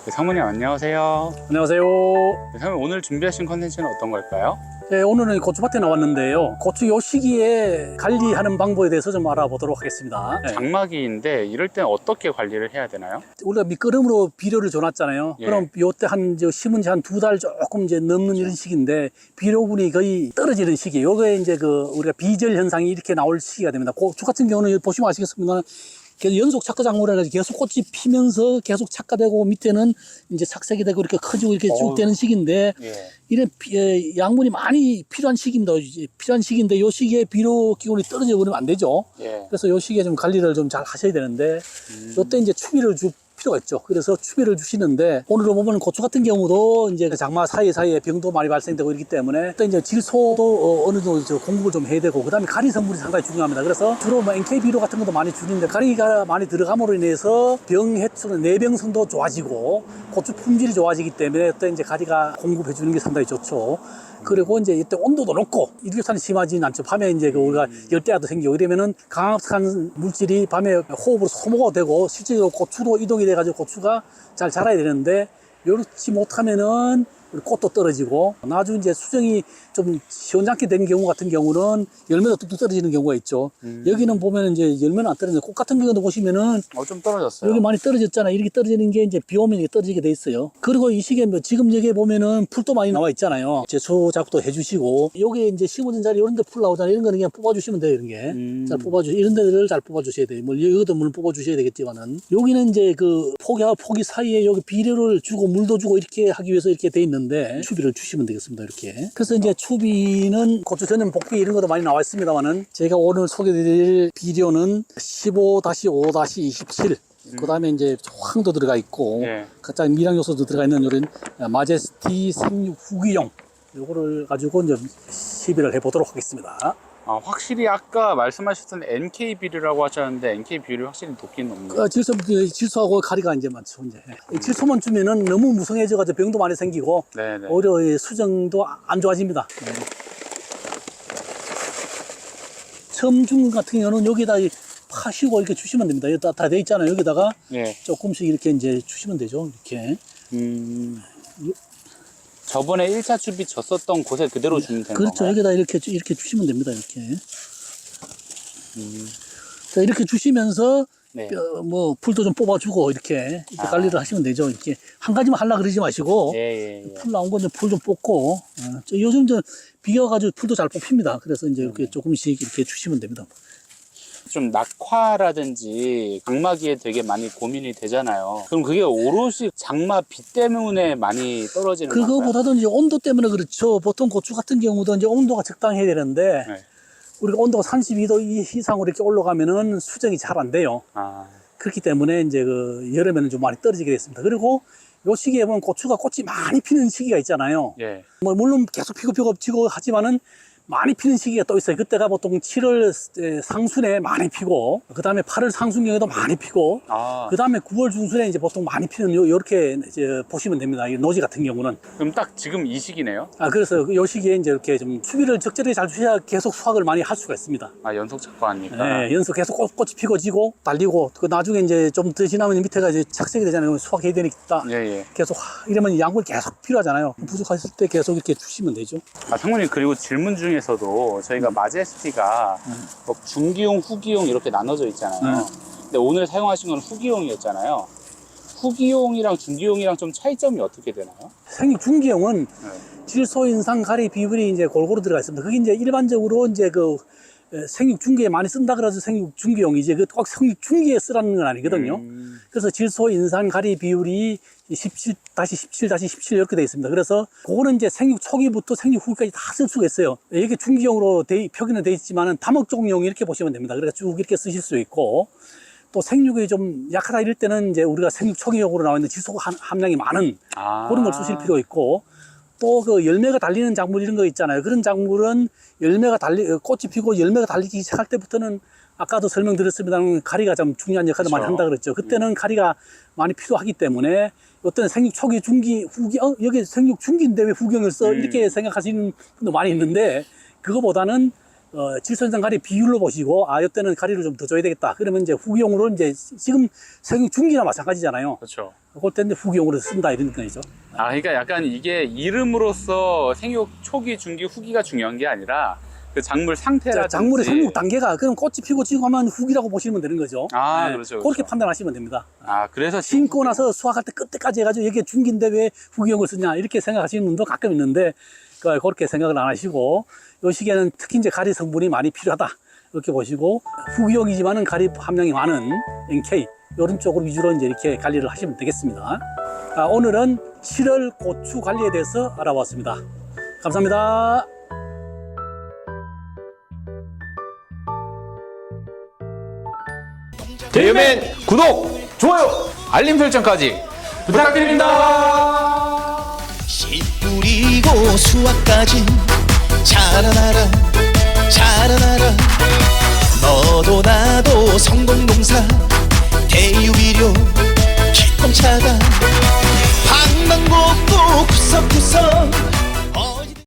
네, 상무님 안녕하세요. 안녕하세요. 네, 상무님 오늘 준비하신 컨텐츠는 어떤 걸까요? 네, 오늘은 고추밭에 나왔는데요. 고추 요 시기에 관리하는 방법에 대해서 좀 알아보도록 하겠습니다. 네. 장마기인데 이럴 땐 어떻게 관리를 해야 되나요? 우리가 밑거름으로 비료를 줘놨잖아요. 예. 그럼 요때 심은 지 한 2달 조금 이제 넘는 이런 시기인데 비료분이 거의 떨어지는 시기. 요게 이제 우리가 비절 현상이 이렇게 나올 시기가 됩니다. 고추 같은 경우는 보시면 아시겠습니다만 계속 연속 착화 작물을 해가지고 계속 꽃이 피면서 계속 착화되고 밑에는 이제 착색이 되고 이렇게 커지고 이렇게 쭉 되는 시기인데 예. 이런 양분이 많이 필요한 시기입니다. 필요한 시기인데 요 시기에 비료 기온이 떨어져 버리면 안 되죠. 예. 그래서 요 시기에 좀 관리를 좀 잘 하셔야 되는데 요때 이제 추비를 줄 필요가 있죠. 그래서 추비를 주시는데 오늘 보면 고추 같은 경우도 이제 장마 사이사이에 병도 많이 발생되고 이렇기 때문에 또 이제 질소도 어느 정도 공급을 좀 해야 되고 그다음에 가리 성분이 상당히 중요합니다. 그래서 주로 뭐 NK 비료 같은 것도 많이 주는데 가리가 많이 들어감으로 인해서 병 해충 내병성도 좋아지고 고추 품질이 좋아지기 때문에 또 이제 가리가 공급해 주는 게 상당히 좋죠. 그리고 이제 이때 온도도 높고 일교차는 심하지는 않죠. 밤에 이제 우리가 열대야도 생기고 이러면은 강압한 물질이 밤에 호흡으로 소모가 되고 실제로 고추로 이동이 돼가지고 고추가 잘 자라야 되는데 이렇지 못하면은 꽃도 떨어지고 나중에 이제 수정이 좀 시원찮게 된 경우 같은 경우는 열매도 뚝뚝 떨어지는 경우가 있죠. 여기는 보면 이제 열매는 안 떨어지는데 꽃 같은 경우도 보시면은 좀 떨어졌어요. 여기 많이 떨어졌잖아요. 이렇게 떨어지는 게 이제 비 오면 이게 떨어지게 돼 있어요. 그리고 이 시기에 지금 여기에 보면은 풀도 많이 나와 있잖아요. 제초 작업도 해주시고 여기 이제 심어진 자리 이런 데 풀 나오잖아요. 이런 거는 그냥 뽑아주시면 돼요. 이런 게 잘 이런 데를 잘 뽑아주셔야 돼요. 뭐 여기도 물론 뽑아주셔야 되겠지만은 여기는 이제 포기하고 포기 사이에 여기 비료를 주고 물도 주고 이렇게 하기 위해서 이렇게 돼 있는데 추비를 주시면 되겠습니다. 이렇게. 그래서 이제 추비는 고추 전염 복비 이런 것도 많이 나와 있습니다만은 제가 오늘 소개드릴 비료는 15-5-27 그 다음에 이제 황도 들어가 있고, 각자 미량 요소도 들어가 있는 요런 마제스티 생육 후기용 요거를 가지고 이제 시비를 해보도록 하겠습니다. 확실히 아까 말씀하셨던 NK 비료라고 하셨는데 NK 비료이 확실히 돕기는 없네요. 질소하고 가리가 이제 많죠. 이제 질소만 주면은 너무 무성해져가지고 병도 많이 생기고 네네. 오히려 수정도 안 좋아집니다. 첨중 같은 경우는 여기다 파시고 이렇게 주시면 됩니다. 여기 다 돼 있잖아요. 여기다가 조금씩 이렇게 이제 주시면 되죠. 이렇게. 저번에 1차 추비 줬었던 곳에 그대로 주면 되는 그렇죠. 건가요? 여기다 이렇게 주시면 됩니다. 이렇게. 자, 이렇게 주시면서 뭐 풀도 좀 뽑아주고 이렇게 관리를 하시면 되죠. 이렇게 한 가지만 하려고 그러지 마시고 풀 나온 거 이제 풀 좀 뽑고 요즘 비가 가지고 풀도 잘 뽑힙니다. 그래서 이제 이렇게 조금씩 이렇게 주시면 됩니다. 좀 낙화라든지 장마기에 되게 많이 고민이 되잖아요. 그럼 그게 오롯이 장마 비 때문에 많이 떨어지는 건가요? 그거보다도 이제 온도 때문에 그렇죠. 보통 고추 같은 경우도 이제 온도가 적당해야 되는데 우리가 온도가 32도 이상으로 이렇게 올라가면은 수정이 잘 안 돼요. 그렇기 때문에 이제 여름에는 좀 많이 떨어지게 됐습니다. 그리고 요 시기에 보면 고추가 꽃이 많이 피는 시기가 있잖아요. 뭐 물론 계속 피고 지고 하지만은 많이 피는 시기가 또 있어요. 그때가 보통 7월 상순에 많이 피고, 그 다음에 8월 상순경에도 많이 피고, 그 다음에 9월 중순에 이제 보통 많이 피는 요렇게 이제 보시면 됩니다. 이 노지 같은 경우는. 그럼 딱 지금 이 시기네요? 그래서 요 시기에 이제 이렇게 좀 추비를 적절히 잘 주셔야 계속 수확을 많이 할 수가 있습니다. 연속 착과하니까. 네, 연속 계속 꽃이 피고 지고, 달리고, 나중에 이제 좀 더 지나면 밑에가 이제 착색이 되잖아요. 수확해야 되니까. 계속, 이러면 양분이 계속 필요하잖아요. 부족하실 때 계속 이렇게 주시면 되죠. 상무님, 그리고 질문 중에서도 저희가 마제스티가 중기용, 후기용 이렇게 나눠져 있잖아요. 근데 오늘 사용하신 건 후기용이었잖아요. 후기용이랑 중기용이랑 좀 차이점이 어떻게 되나요? 생육 중기용은 질소 인상 가리 비율이 이제 골고루 들어가 있습니다. 그게 이제 일반적으로 이제 생육 중기에 많이 쓴다 그래서 생육 중기용이지 꼭 생육 중기에 쓰라는 건 아니거든요. 그래서 질소 인상 가리 비율이 17-17-17 이렇게 되어 있습니다. 그래서 그거는 이제 생육 초기부터 생육 후기까지 다 쓸 수가 있어요. 이게 중기용으로 표기는 되어 있지만은 다목적용 이렇게 보시면 됩니다. 그래서 쭉 이렇게 쓰실 수 있고 또 생육이 좀 약하다 이럴 때는 이제 우리가 생육 초기용으로 나와 있는 질소 함량이 많은 그런 걸 쓰실 필요 있고 또 열매가 달리는 작물 이런 거 있잖아요. 그런 작물은 꽃이 피고 열매가 달리기 시작할 때부터는 아까도 설명드렸습니다만 가리가 좀 중요한 역할을 많이 한다 그랬죠. 그때는 가리가 많이 필요하기 때문에 어떤 생육 초기, 중기, 후기, 여기 생육 중기인데 왜 후경을 써? 이렇게 생각하시는 분도 많이 있는데 그거보다는 질소현상 가리 비율로 보시고, 이때는 가리를 좀 더 줘야 되겠다. 그러면 이제 후기용으로 이제 지금 생육 중기나 마찬가지잖아요. 그렇죠. 그때 이제 후기용으로 쓴다 이런 거죠. 그러니까 약간 이게 이름으로써 생육 초기, 중기, 후기가 중요한 게 아니라 그 작물 상태라든지. 작물의 생육 단계가 그럼 꽃이 피고 지고 하면 후기라고 보시면 되는 거죠. 그렇죠. 그렇게 그렇죠. 판단하시면 됩니다. 그래서 심고 나서 수확할 때 끝까지 해가지고 이게 중기인데 왜 후기용을 쓰냐 이렇게 생각하시는 분도 가끔 있는데 그렇게 생각을 안 하시고 이 시기에는 특히 이제 가리 성분이 많이 필요하다 이렇게 보시고 후기용이지만은 가리 함량이 많은 NK 이런 쪽으로 위주로 이제 이렇게 관리를 하시면 되겠습니다. 오늘은 7월 고추 관리에 대해서 알아봤습니다. 감사합니다. 대유맨 구독, 좋아요, 알림 설정까지 부탁드립니다. 씨 뿌리고 수확까지 자라나라 자라나라 너도 나도 성공